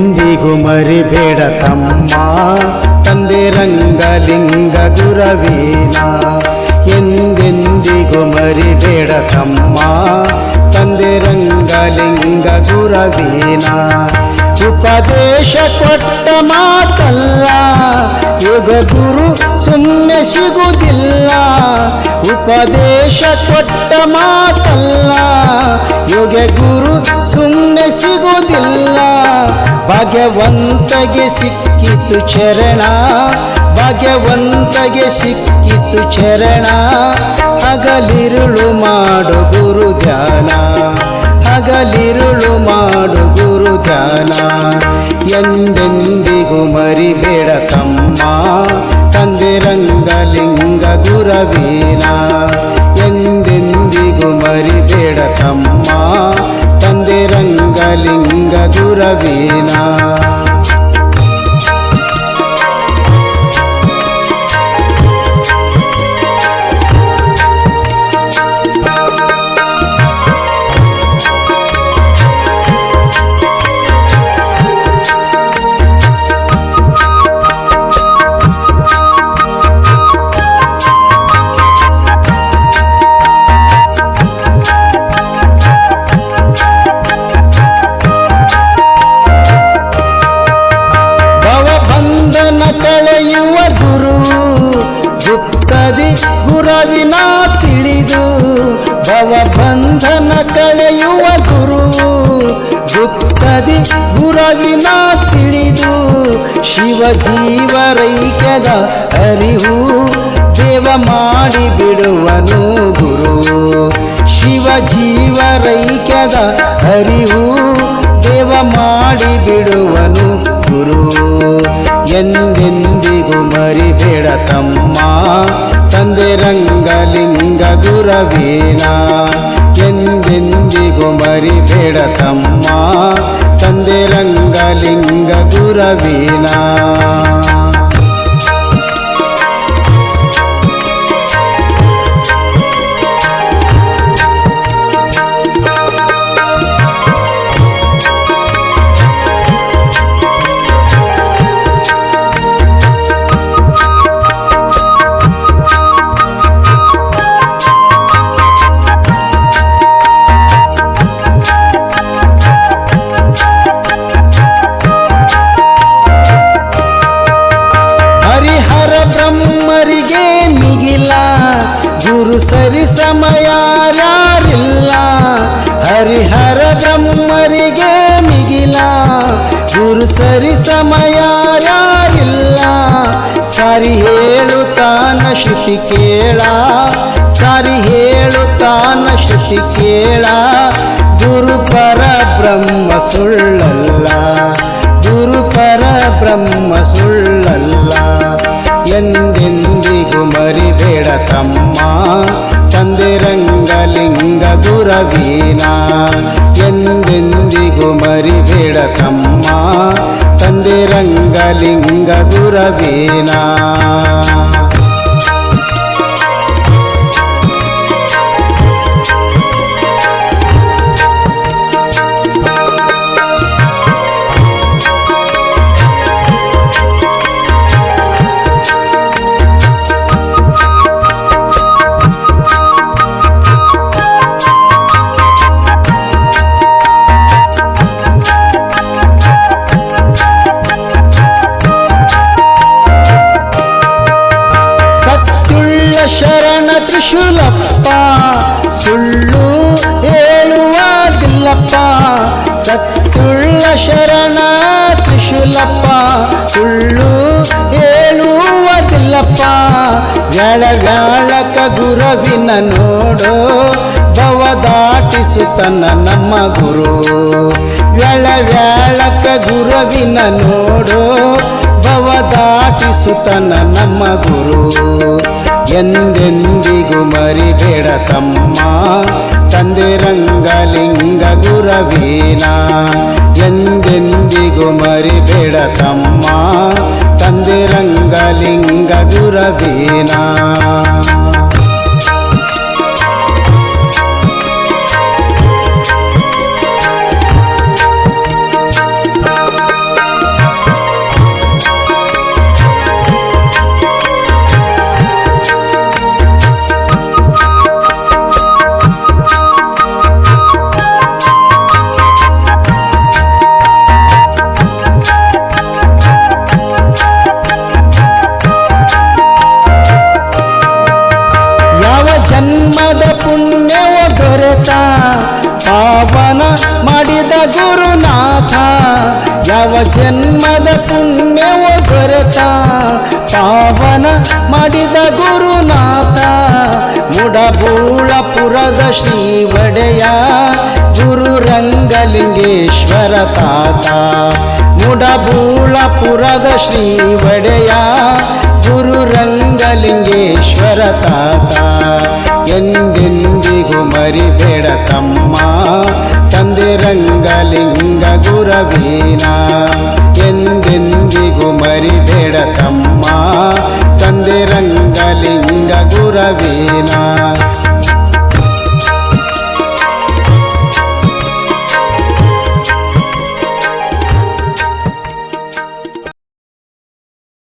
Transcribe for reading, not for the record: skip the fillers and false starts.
ಎಂದೆಂದಿಗೂ ಮರಿಬೇಡ ತಮ್ಮ ತಂದೆ ರಂಗಲಿಂಗ ಗುರವೀನ. ಎಂದೆಂದಿಗೂ ಮರಿಬೇಡ ತಮ್ಮ ತಂದೆ ರಂಗಲಿಂಗ ಗುರವೀನ. ಉಪದೇಶ ಕೊಟ್ಟ ಮಾತಲ್ಲ, ಯುಗ ಗುರು ಸುಮ್ಮನೆ ಸಿಗುವುದಿಲ್ಲ. ಉಪದೇಶ ಕೊಟ್ಟ ಮಾತಲ್ಲ, ಯುಗ ಗುರು ಸುಮ್ಮನೆ ಸಿಗುವುದಿಲ್ಲ. ಭಾಗ್ಯವಂತಗೆ ಸಿಕ್ಕಿತು ಚರಣ, ಭಾಗ್ಯವಂತಗೆ ಸಿಕ್ಕಿತು ಚರಣ. ಹಗಲಿರುಳು ಮಾಡು ಗುರು ಧ್ಯಾನ, ಹಗಲಿರುಳು ಮಾಡು ಗುರು ಧ್ಯಾನ. ಎಂದೆಂದಿಗೂ ಮರಿಬೇಡ ತಮ್ಮ ತಂದೆ ರಂಗಲಿಂಗ ಗುರವೀನ. ಎಂದೆಂದಿಗೂ ಮರಿಬೇಡ ತಮ್ಮ ತಂದೆ ರಂಗಲಿಂಗ ಗುರವೀನ. ಕಳೆಯುವ ಗುರು ಗುಪ್ತದಿ ಗುರವಿನ ತಿಳಿದು. ಭವಬಂಧನ ಕಳೆಯುವ ಗುರು ಗುಪ್ತದಿ ಗುರವಿನ ತಿಳಿದು. ಶಿವ ಜೀವರೈಕ್ಯದ ಅರಿವು ದೇವ ಮಾಡಿ ಬಿಡುವನು ಗುರು. ಶಿವ ಜೀವರೈಕ್ಯದ ಅರಿವು ದೇವ ಮಾಡಿ ಬಿಡುವನು ಗುರು. ಎಂದೆಂದಿಗೂ ಮರಿಬೇಡ ತಮ್ಮ ತಂದೆ ರಂಗಲಿಂಗ ಗುರವೀನ. ಎಂದೆಂದಿಗೂ ಮರಿಬೇಡ ತಮ್ಮ ತಂದೆ ರಂಗಲಿಂಗ ಗುರವೀನ. ಬ್ರಹ್ಮರಿಗೆ ಮಿಗಿಲ ಗುರು ಸರಿ ಸಮಯ ಯಾರಿಲ್ಲ. ಹರಿಹರ ಬ್ರಹ್ಮರಿಗೆ ಮಿಗಿಲ ಗುರು ಸರಿ ಸಮಯ ಯಾರಿಲ್ಲ. ಸಾರಿ ಹೇಳುತ್ತಾನ ಶ್ರುತಿ ಕೇಳ, ಸಾರಿ ಹೇಳುತ್ತಾನ ಶ್ರುತಿ ಕೇಳ. ಗುರು ಪರ ಬ್ರಹ್ಮ ಸುಳ್ಳಲ್ಲ, ಗುರು ಪರ ಬ್ರಹ್ಮ ಸುಳ್ಳಲ್ಲ. ಎಂದೆಂದಿಗೂ ಮರಿಬೇಡ ತಮ್ಮ ತಂದೆ ರಂಗಲಿಂಗ ಗುರವೀನ. ಎಂದೆಂದಿಗೂ ಮರಿಬೇಡ ತಮ್ಮ ತಂದೆ ರಂಗಲಿಂಗ ಗುರವೀನ. ಶರಣ ತ್ರಿಶೂಲಪ್ಪ ಸುಳ್ಳು ಹೇಳುವುದಿಲ್ಲಪ್ಪ. ಸತ್ತುಳ್ಳ ಶರಣ ತ್ರಿಶೂಲಪ್ಪ ಸುಳ್ಳು ಹೇಳುವುದಿಲ್ಲಪ್ಪ. ವ್ಯಾಳ ವ್ಯಾಳಕ ಗುರವಿನ ನೋಡೋ ಭವ ದಾಟಿಸುತ್ತನ ನಮ್ಮ ಗುರು. ವ್ಯಾಳ ವ್ಯಾಳಕ ಗುರವಿನ ನೋಡೋ ಭವ ದಾಟಿಸುತ್ತನ ನಮ್ಮ ಗುರು. ಎಂದೆಂದಿಗೂ ಮರಿಬೇಡ ತಮ್ಮ ತಂದೆ ರಂಗಲಿಂಗ ಗುರವೀನ. ಎಂದೆಂದಿಗೂ ಮರಿಬೇಡ ತಮ್ಮ ತಂದೆ ರಂಗಲಿಂಗ ಗುರವೀನ. ಜನ್ಮದ ಪುಣ್ಯವ ದೊರೆತ ಪಾವನ ಮಾಡಿದ ಗುರುನಾಥ ಮುಡಬೂಳಪುರದ ಶ್ರೀ ಒಡೆಯ ಗುರು ರಂಗಲಿಂಗೇಶ್ವರ ತಾತ ಮುಡಬೂಳಪುರದ ಶ್ರೀ ಒಡೆಯ ಗುರು ರಂಗಲಿಂಗೇಶ್ವರ ತಾತ ಎಂದೆಂದಿಗೂ ಮರಿಬೇಡ ತಮ್ಮ ತಂದೆ ರಂಗಲಿಂಗ ಗುರವೀನ ಎಂದೆಂದಿಗೂ ಮರಿಬೇಡ ತಮ್ಮ ತಂದೆ ರಂಗಲಿಂಗ ಗುರವೀನ